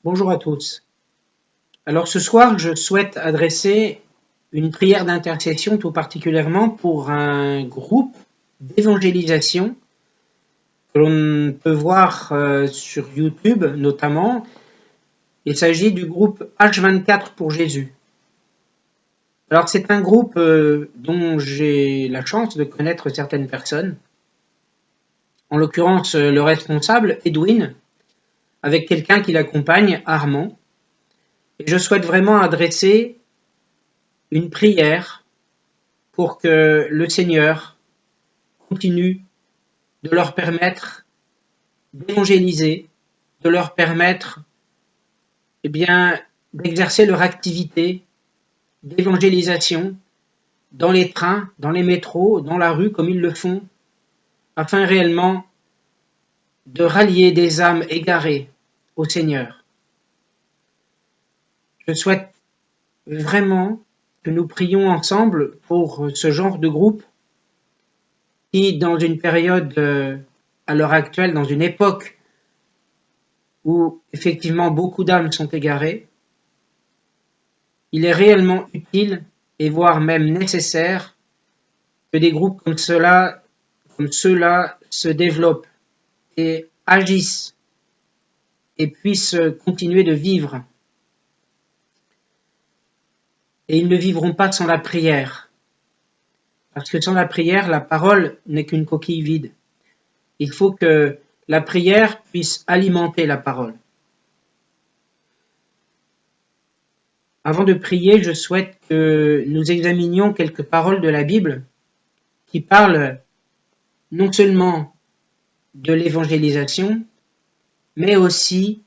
Bonjour à tous. Alors ce soir, je souhaite adresser une prière d'intercession tout particulièrement pour un groupe d'évangélisation que l'on peut voir sur YouTube notamment. Il s'agit du groupe H24 pour Jésus. Alors c'est un groupe dont j'ai la chance de connaître certaines personnes. En l'occurrence le responsable, Edwin, avec quelqu'un qui l'accompagne, Armand. Et je souhaite vraiment adresser une prière pour que le Seigneur continue de leur permettre d'évangéliser, de leur permettre d'exercer leur activité d'évangélisation dans les trains, dans les métros, dans la rue comme ils le font, afin réellement de rallier des âmes égarées au Seigneur. Je souhaite vraiment que nous prions ensemble pour ce genre de groupe qui, dans une période, à l'heure actuelle, dans une époque où effectivement beaucoup d'âmes sont égarées, il est réellement utile et voire même nécessaire que des groupes comme ceux-là se développent et agissent et puissent continuer de vivre. Et ils ne vivront pas sans la prière. Parce que sans la prière, la parole n'est qu'une coquille vide. Il faut que la prière puisse alimenter la parole. Avant de prier, je souhaite que nous examinions quelques paroles de la Bible qui parlent non seulement de l'évangélisation, mais aussi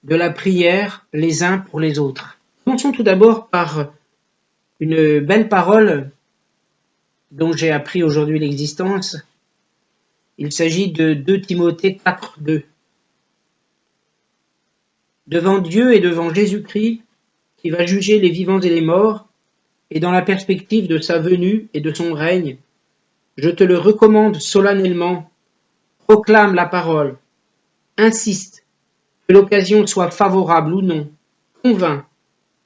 de la prière les uns pour les autres. Commençons tout d'abord par une belle parole dont j'ai appris aujourd'hui l'existence. Il s'agit de 2 Timothée 4:2. Devant Dieu et devant Jésus-Christ, qui va juger les vivants et les morts, et dans la perspective de sa venue et de son règne, je te le recommande solennellement, proclame la parole, insiste, que l'occasion soit favorable ou non, convainc,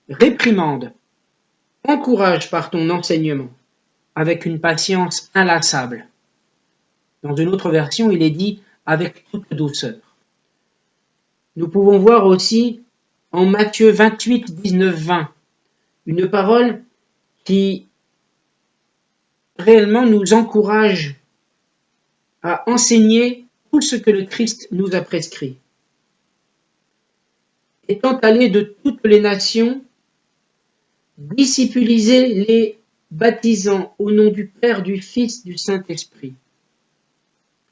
réprimande, encourage par ton enseignement, avec une patience inlassable. Dans une autre version, il est dit avec toute douceur. Nous pouvons voir aussi en Matthieu 28, 19, 20, une parole qui réellement nous encourage à enseigner tout ce que le Christ nous a prescrit. Étant allé de toutes les nations, discipulisez-les, baptisant au nom du Père, du Fils, du Saint-Esprit.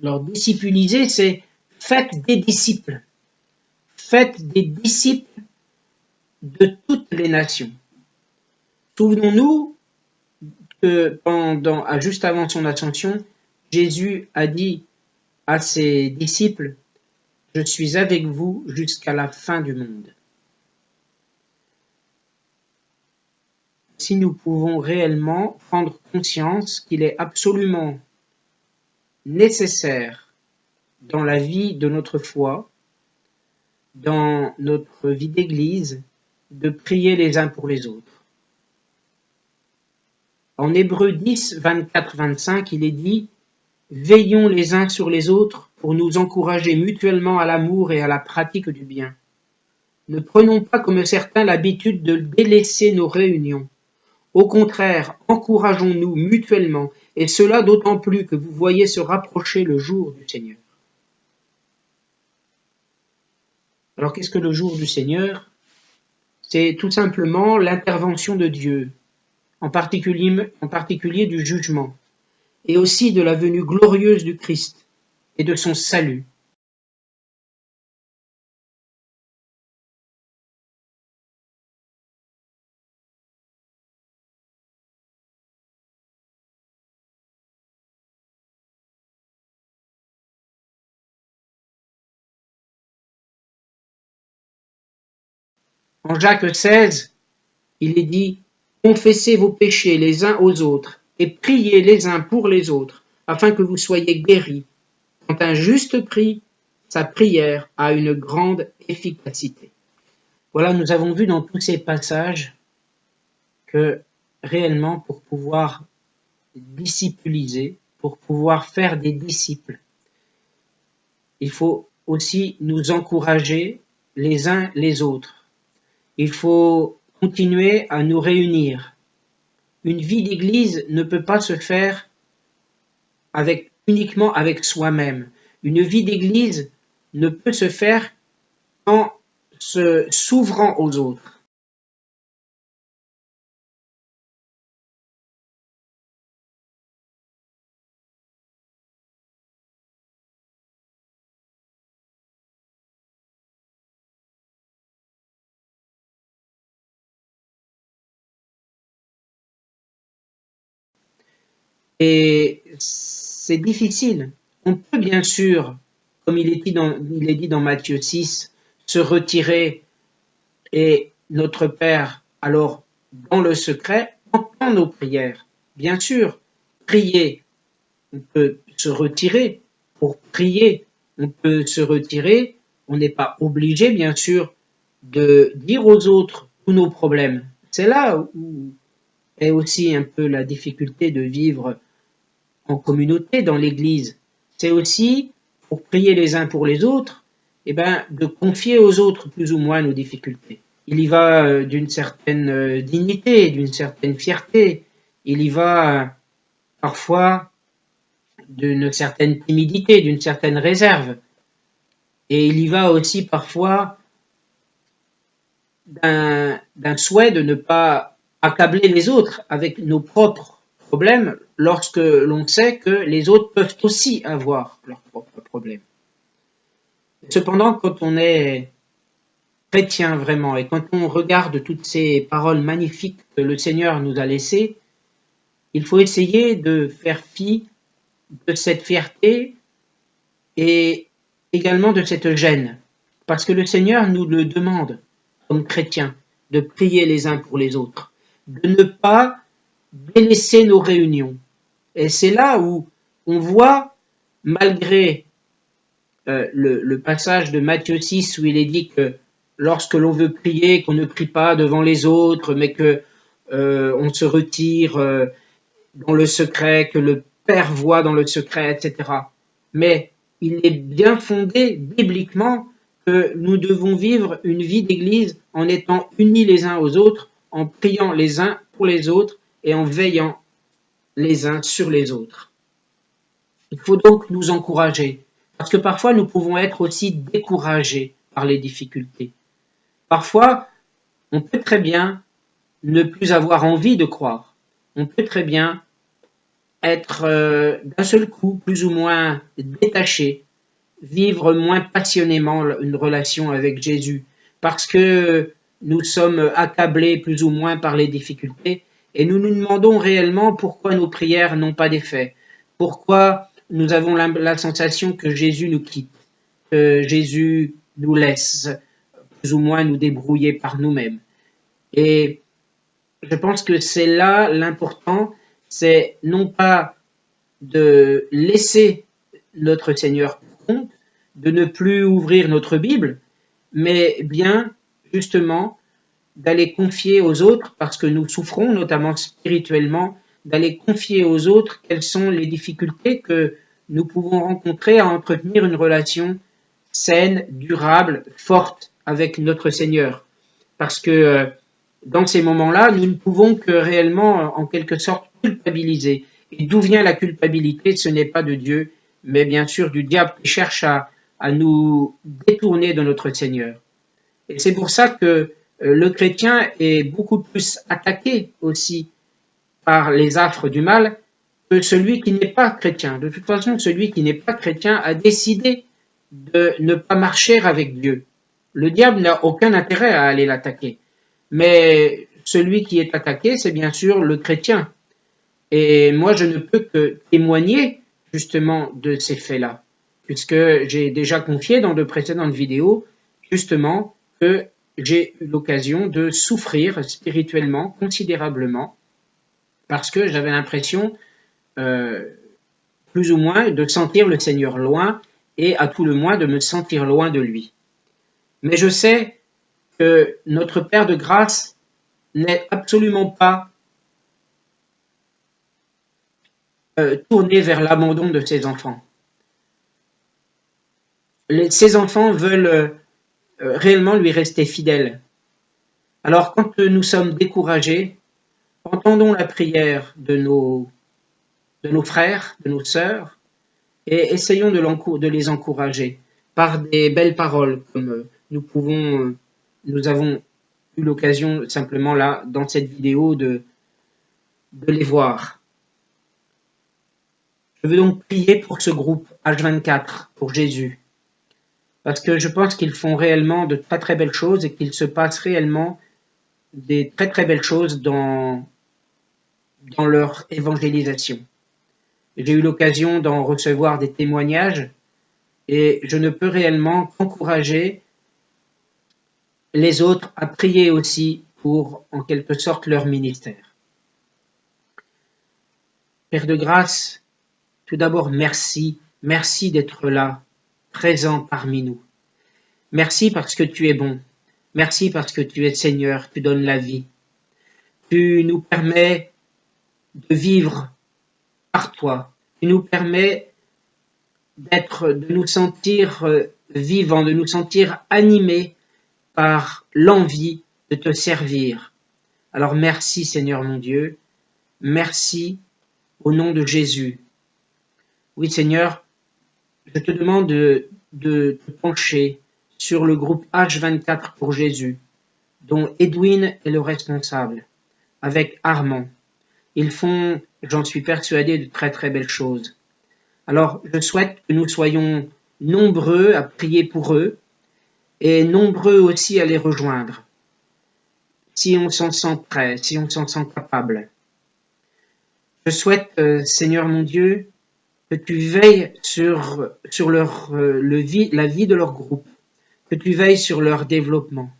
Alors, discipuliser, c'est faites des disciples. Faites des disciples de toutes les nations. Souvenons-nous que juste avant son ascension, Jésus a dit à ses disciples, « Je suis avec vous jusqu'à la fin du monde. » Si nous pouvons réellement prendre conscience qu'il est absolument nécessaire dans la vie de notre foi, dans notre vie d'église, de prier les uns pour les autres. En Hébreux 10, 24, 25, il est dit « Veillons les uns sur les autres pour nous encourager mutuellement à l'amour et à la pratique du bien. Ne prenons pas comme certains l'habitude de délaisser nos réunions. Au contraire, encourageons-nous mutuellement, et cela d'autant plus que vous voyez se rapprocher le jour du Seigneur. » Alors qu'est-ce que le jour du Seigneur ? C'est tout simplement l'intervention de Dieu, en particulier du jugement, et aussi de la venue glorieuse du Christ et de son salut. En Jacques 16, il est dit « Confessez vos péchés les uns aux autres et priez les uns pour les autres, afin que vous soyez guéris. Quand un juste prie, sa prière a une grande efficacité. » Voilà, nous avons vu dans tous ces passages que réellement pour pouvoir discipliser, pour pouvoir faire des disciples, il faut aussi nous encourager les uns les autres. Il faut continuer à nous réunir. Une vie d'église ne peut pas se faire uniquement avec soi-même. Une vie d'église ne peut se faire en s'ouvrant aux autres. Et c'est difficile. On peut bien sûr, comme il est dit dans Matthieu 6, se retirer et notre Père, alors dans le secret, entend nos prières. Bien sûr, prier, on peut se retirer pour prier, on peut se retirer, on n'est pas obligé bien sûr de dire aux autres tous nos problèmes. C'est là où est aussi un peu la difficulté de vivre en communauté dans l'Église. C'est aussi, pour prier les uns pour les autres, de confier aux autres plus ou moins nos difficultés. Il y va d'une certaine dignité, d'une certaine fierté. Il y va parfois d'une certaine timidité, d'une certaine réserve. Et il y va aussi parfois d'un souhait de ne pas accabler les autres avec nos propres problèmes lorsque l'on sait que les autres peuvent aussi avoir leurs propres problèmes. Cependant, quand on est chrétien vraiment et quand on regarde toutes ces paroles magnifiques que le Seigneur nous a laissées, il faut essayer de faire fi de cette fierté et également de cette gêne. Parce que le Seigneur nous le demande, comme chrétiens, de prier les uns pour les autres, de ne pas délaisser nos réunions. Et c'est là où on voit, malgré le passage de Matthieu 6 où il est dit que lorsque l'on veut prier, qu'on ne prie pas devant les autres, mais que on se retire dans le secret, que le Père voit dans le secret, etc. Mais il est bien fondé bibliquement que nous devons vivre une vie d'église en étant unis les uns aux autres, en priant les uns pour les autres et en veillant les uns sur les autres. Il faut donc nous encourager, parce que parfois nous pouvons être aussi découragés par les difficultés. Parfois, on peut très bien ne plus avoir envie de croire. On peut très bien être d'un seul coup plus ou moins détaché, vivre moins passionnément une relation avec Jésus, parce que nous sommes accablés plus ou moins par les difficultés, et nous nous demandons réellement pourquoi nos prières n'ont pas d'effet, pourquoi nous avons la sensation que Jésus nous quitte, que Jésus nous laisse plus ou moins nous débrouiller par nous-mêmes. Et je pense que c'est là l'important, c'est non pas de laisser notre Seigneur pour compte, de ne plus ouvrir notre Bible, mais bien justement d'aller confier aux autres, parce que nous souffrons notamment spirituellement, d'aller confier aux autres quelles sont les difficultés que nous pouvons rencontrer à entretenir une relation saine, durable, forte avec notre Seigneur. Parce que dans ces moments-là, nous ne pouvons que réellement, en quelque sorte, culpabiliser. Et d'où vient la culpabilité? Ce n'est pas de Dieu, mais bien sûr du diable qui cherche à nous détourner de notre Seigneur. Et c'est pour ça que le chrétien est beaucoup plus attaqué aussi par les affres du mal que celui qui n'est pas chrétien. De toute façon, celui qui n'est pas chrétien a décidé de ne pas marcher avec Dieu. Le diable n'a aucun intérêt à aller l'attaquer. Mais celui qui est attaqué, c'est bien sûr le chrétien. Et moi, je ne peux que témoigner justement de ces faits-là, puisque j'ai déjà confié dans de précédentes vidéos justement que j'ai eu l'occasion de souffrir spirituellement considérablement parce que j'avais l'impression plus ou moins de sentir le Seigneur loin et à tout le moins de me sentir loin de lui. Mais je sais que notre Père de grâce n'est absolument pas tourné vers l'abandon de ses enfants. Ses enfants veulent réellement lui rester fidèles. Alors quand nous sommes découragés, entendons la prière de nos frères, de nos sœurs, et essayons de les encourager par des belles paroles, comme nous avons eu l'occasion simplement là, dans cette vidéo, de les voir. Je veux donc prier pour ce groupe H24, pour Jésus, parce que je pense qu'ils font réellement de très très belles choses et qu'il se passe réellement des très très belles choses dans leur évangélisation. J'ai eu l'occasion d'en recevoir des témoignages et je ne peux réellement qu'encourager les autres à prier aussi pour, en quelque sorte, leur ministère. Père de grâce, tout d'abord, merci d'être là, présent parmi nous. Merci parce que tu es bon. Merci parce que tu es Seigneur, tu donnes la vie. Tu nous permets de vivre par toi. Tu nous permets de nous sentir vivants, de nous sentir animés par l'envie de te servir. Alors merci Seigneur mon Dieu, merci au nom de Jésus. Oui Seigneur, je te demande de te pencher sur le groupe H24 pour Jésus, dont Edwin est le responsable, avec Armand. Ils font, j'en suis persuadé, de très très belles choses. Alors je souhaite que nous soyons nombreux à prier pour eux, et nombreux aussi à les rejoindre, si on s'en sent prêt, si on s'en sent capable. Je souhaite, Seigneur mon Dieu, que tu veilles sur la vie de leur groupe, que tu veilles sur leur développement.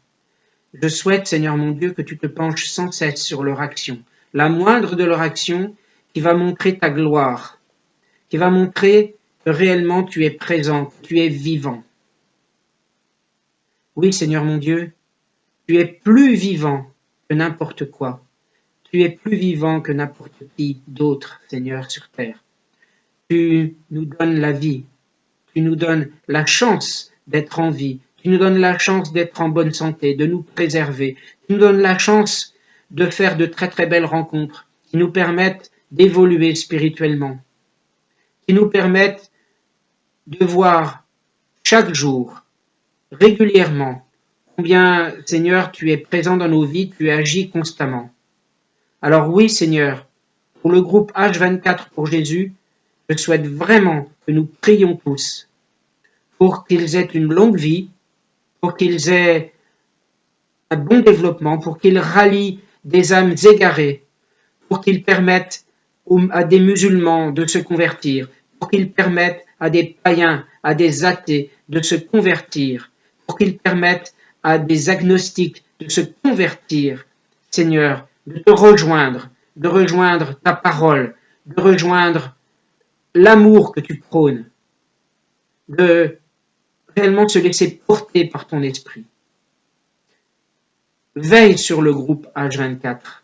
Je souhaite, Seigneur mon Dieu, que tu te penches sans cesse sur leur action, la moindre de leur action qui va montrer ta gloire, qui va montrer que réellement tu es présent, que tu es vivant. Oui, Seigneur mon Dieu, tu es plus vivant que n'importe quoi. Tu es plus vivant que n'importe qui d'autre, Seigneur, sur terre. Tu nous donnes la vie. Tu nous donnes la chance d'être en vie. Tu nous donnes la chance d'être en bonne santé, de nous préserver. Tu nous donnes la chance de faire de très très belles rencontres qui nous permettent d'évoluer spirituellement, qui nous permettent de voir chaque jour, régulièrement, combien, Seigneur, tu es présent dans nos vies, tu agis constamment. Alors oui, Seigneur, pour le groupe H24 pour Jésus, je souhaite vraiment que nous prions tous pour qu'ils aient une longue vie, pour qu'ils aient un bon développement, pour qu'ils rallient des âmes égarées, pour qu'ils permettent à des musulmans de se convertir, pour qu'ils permettent à des païens, à des athées de se convertir, pour qu'ils permettent à des agnostiques de se convertir, Seigneur, de te rejoindre, de rejoindre ta parole, de rejoindre l'amour que tu prônes, de réellement se laisser porter par ton esprit. Veille sur le groupe H24,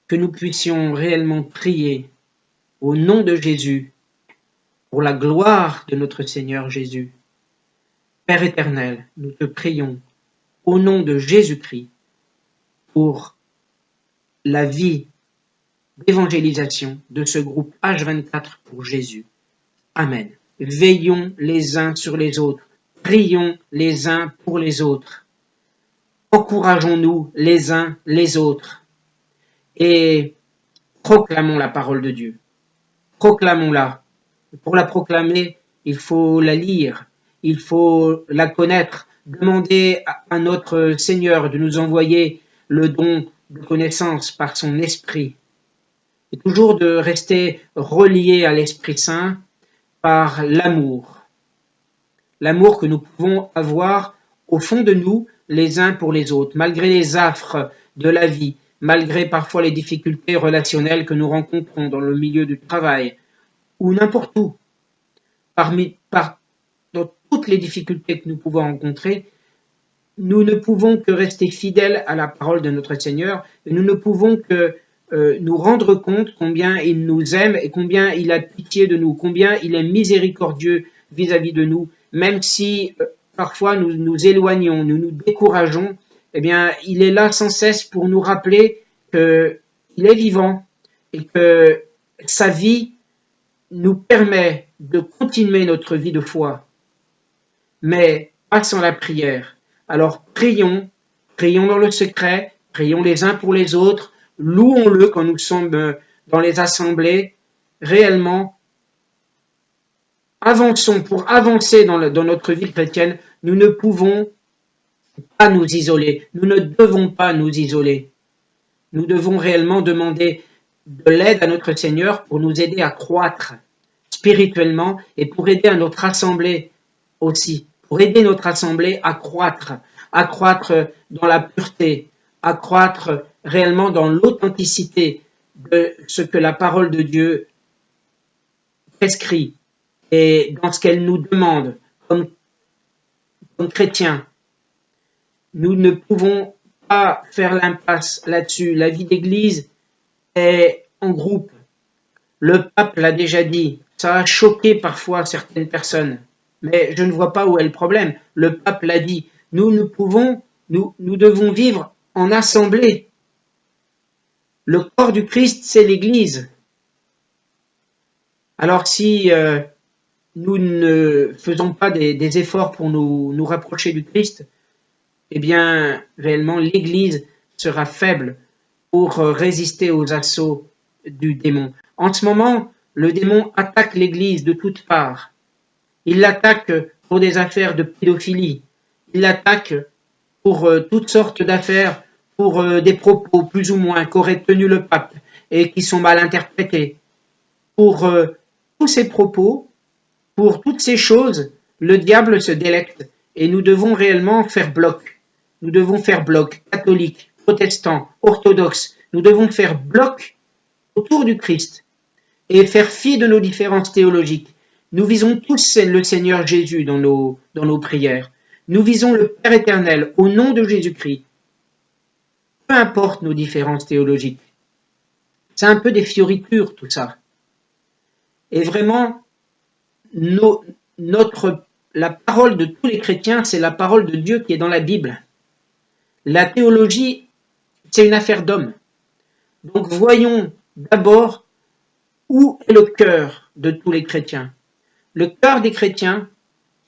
que nous puissions réellement prier au nom de Jésus, pour la gloire de notre Seigneur Jésus. Père éternel, nous te prions au nom de Jésus-Christ pour la vie d'évangélisation de ce groupe H24 pour Jésus. Amen. Veillons les uns sur les autres, prions les uns pour les autres, encourageons-nous les uns les autres et proclamons la parole de Dieu. Proclamons-la. Pour la proclamer, il faut la lire, il faut la connaître, demander à notre Seigneur de nous envoyer le don de connaissance par son esprit, et toujours de rester relié à l'Esprit Saint par l'amour que nous pouvons avoir au fond de nous les uns pour les autres, malgré les affres de la vie, malgré parfois les difficultés relationnelles que nous rencontrons dans le milieu du travail, ou n'importe où, dans toutes les difficultés que nous pouvons rencontrer, nous ne pouvons que rester fidèles à la parole de notre Seigneur, et nous ne pouvons que nous rendre compte combien il nous aime et combien il a pitié de nous, combien il est miséricordieux vis-à-vis de nous, même si parfois nous nous éloignons, nous nous décourageons, eh bien, il est là sans cesse pour nous rappeler qu'il est vivant et que sa vie nous permet de continuer notre vie de foi, mais pas sans la prière. Alors prions dans le secret, prions les uns pour les autres, louons-le quand nous sommes dans les assemblées, réellement. Avançons, pour avancer dans notre vie chrétienne, nous ne pouvons pas nous isoler, nous ne devons pas nous isoler. Nous devons réellement demander de l'aide à notre Seigneur pour nous aider à croître spirituellement et pour aider à notre assemblée aussi, pour aider notre assemblée à croître dans la pureté, à croître réellement dans l'authenticité de ce que la parole de Dieu prescrit et dans ce qu'elle nous demande comme chrétiens. Nous ne pouvons pas faire l'impasse là-dessus. La vie d'église est en groupe. Le pape l'a déjà dit. Ça a choqué parfois certaines personnes. Mais je ne vois pas où est le problème. Le pape l'a dit. Nous devons vivre en assemblée. Le corps du Christ, c'est l'église. Alors si nous ne faisons pas des efforts pour nous rapprocher du Christ, eh bien, réellement, l'Église sera faible pour résister aux assauts du démon. En ce moment, le démon attaque l'Église de toutes parts. Il l'attaque pour des affaires de pédophilie. Il l'attaque pour toutes sortes d'affaires, pour des propos plus ou moins qu'aurait tenus le pape et qui sont mal interprétés. Pour tous ces propos, pour toutes ces choses, le diable se délecte et nous devons réellement faire bloc. Nous devons faire bloc, catholiques, protestants, orthodoxes. Nous devons faire bloc autour du Christ et faire fi de nos différences théologiques. Nous visons tous le Seigneur Jésus dans nos prières. Nous visons le Père éternel au nom de Jésus-Christ. Peu importe nos différences théologiques. C'est un peu des fioritures tout ça. Et vraiment, la parole de tous les chrétiens, c'est la parole de Dieu qui est dans la Bible. La théologie, c'est une affaire d'homme. Donc voyons d'abord où est le cœur de tous les chrétiens. Le cœur des chrétiens,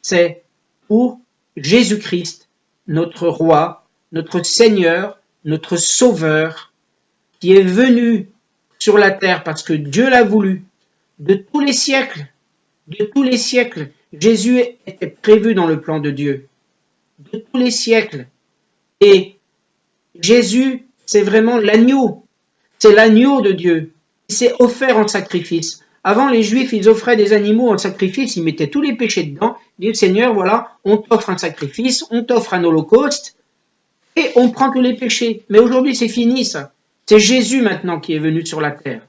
c'est pour Jésus-Christ, notre roi, notre Seigneur, notre Sauveur, qui est venu sur la terre parce que Dieu l'a voulu. De tous les siècles, Jésus était prévu dans le plan de Dieu. De tous les siècles. Et Jésus, c'est vraiment l'agneau. C'est l'agneau de Dieu. Il s'est offert en sacrifice. Avant, les Juifs, ils offraient des animaux en sacrifice, ils mettaient tous les péchés dedans. Ils disaient, Seigneur, voilà, on t'offre un sacrifice, on t'offre un holocauste, et on prend tous les péchés. Mais aujourd'hui, c'est fini, ça. C'est Jésus maintenant qui est venu sur la terre.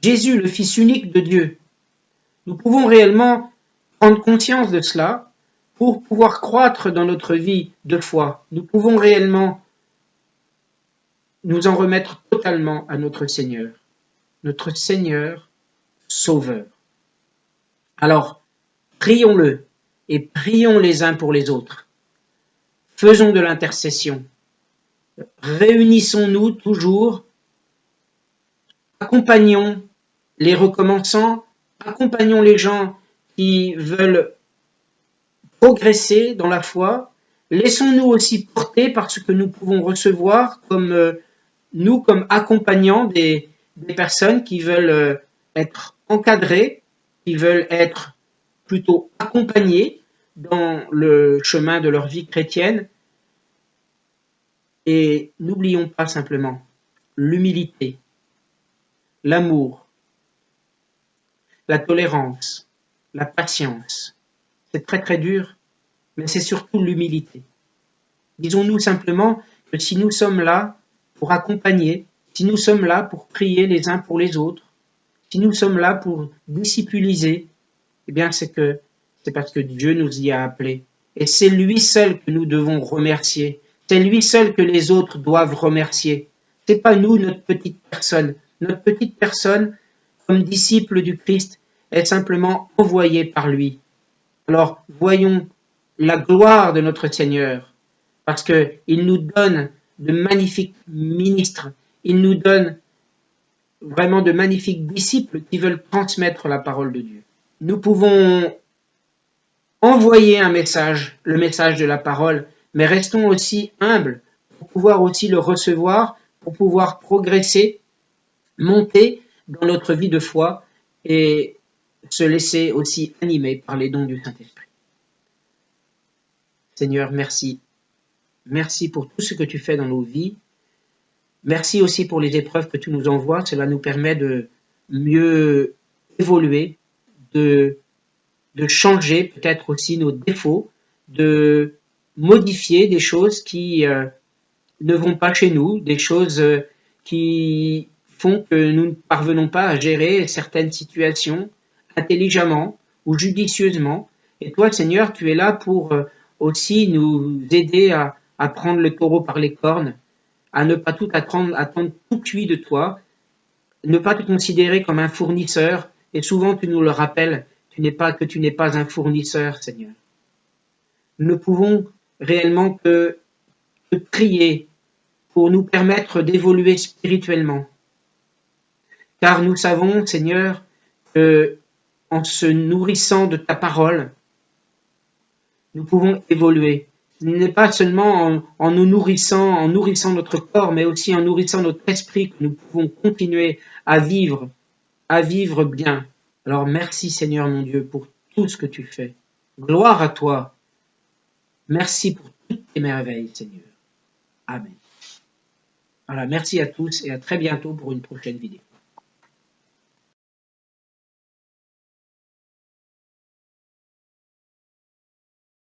Jésus, le Fils unique de Dieu. Nous pouvons réellement prendre conscience de cela pour pouvoir croître dans notre vie de foi. Nous pouvons réellement nous en remettre totalement à notre Seigneur Sauveur. Alors, prions-le et prions les uns pour les autres. Faisons de l'intercession. Réunissons-nous toujours. Accompagnons les recommençants, accompagnons les gens qui veulent progresser dans la foi. Laissons-nous aussi porter par ce que nous pouvons recevoir comme accompagnants des personnes qui veulent être encadrées, qui veulent être plutôt accompagnées dans le chemin de leur vie chrétienne. Et n'oublions pas simplement l'humilité, l'amour, la tolérance, la patience. C'est très très dur, mais c'est surtout l'humilité. Disons-nous simplement que si nous sommes là pour accompagner, si nous sommes là pour prier les uns pour les autres, si nous sommes là pour discipuliser, eh bien c'est parce que Dieu nous y a appelés Et c'est lui seul que nous devons remercier. C'est lui seul que les autres doivent remercier. C'est pas nous, notre petite personne. Notre petite personne, comme disciple du Christ, est simplement envoyée par lui. Alors, voyons la gloire de notre Seigneur, parce qu'il nous donne de magnifiques ministres, il nous donne vraiment de magnifiques disciples qui veulent transmettre la parole de Dieu. Nous pouvons envoyer un message, le message de la parole, mais restons aussi humbles pour pouvoir aussi le recevoir, pour pouvoir progresser, monter dans notre vie de foi et se laisser aussi animer par les dons du Saint-Esprit. Seigneur, merci. Merci pour tout ce que tu fais dans nos vies. Merci aussi pour les épreuves que tu nous envoies. Cela nous permet de mieux évoluer, de changer peut-être aussi nos défauts, de modifier des choses qui ne vont pas chez nous, des choses qui font que nous ne parvenons pas à gérer certaines situations intelligemment ou judicieusement. Et toi, Seigneur, tu es là pour aussi nous aider à prendre le taureau par les cornes, à ne pas tout attendre tout cuit de toi, ne pas te considérer comme un fournisseur. Et souvent, tu nous le rappelles, tu n'es pas un fournisseur, Seigneur. Nous ne pouvons réellement que te prier pour nous permettre d'évoluer spirituellement. Car nous savons, Seigneur, que en se nourrissant de ta parole, nous pouvons évoluer. Ce n'est pas seulement en nous nourrissant, en nourrissant notre corps, mais aussi en nourrissant notre esprit que nous pouvons continuer à vivre bien. Alors merci Seigneur mon Dieu pour tout ce que tu fais. Gloire à toi. Merci pour toutes tes merveilles, Seigneur. Amen. Voilà, merci à tous et à très bientôt pour une prochaine vidéo.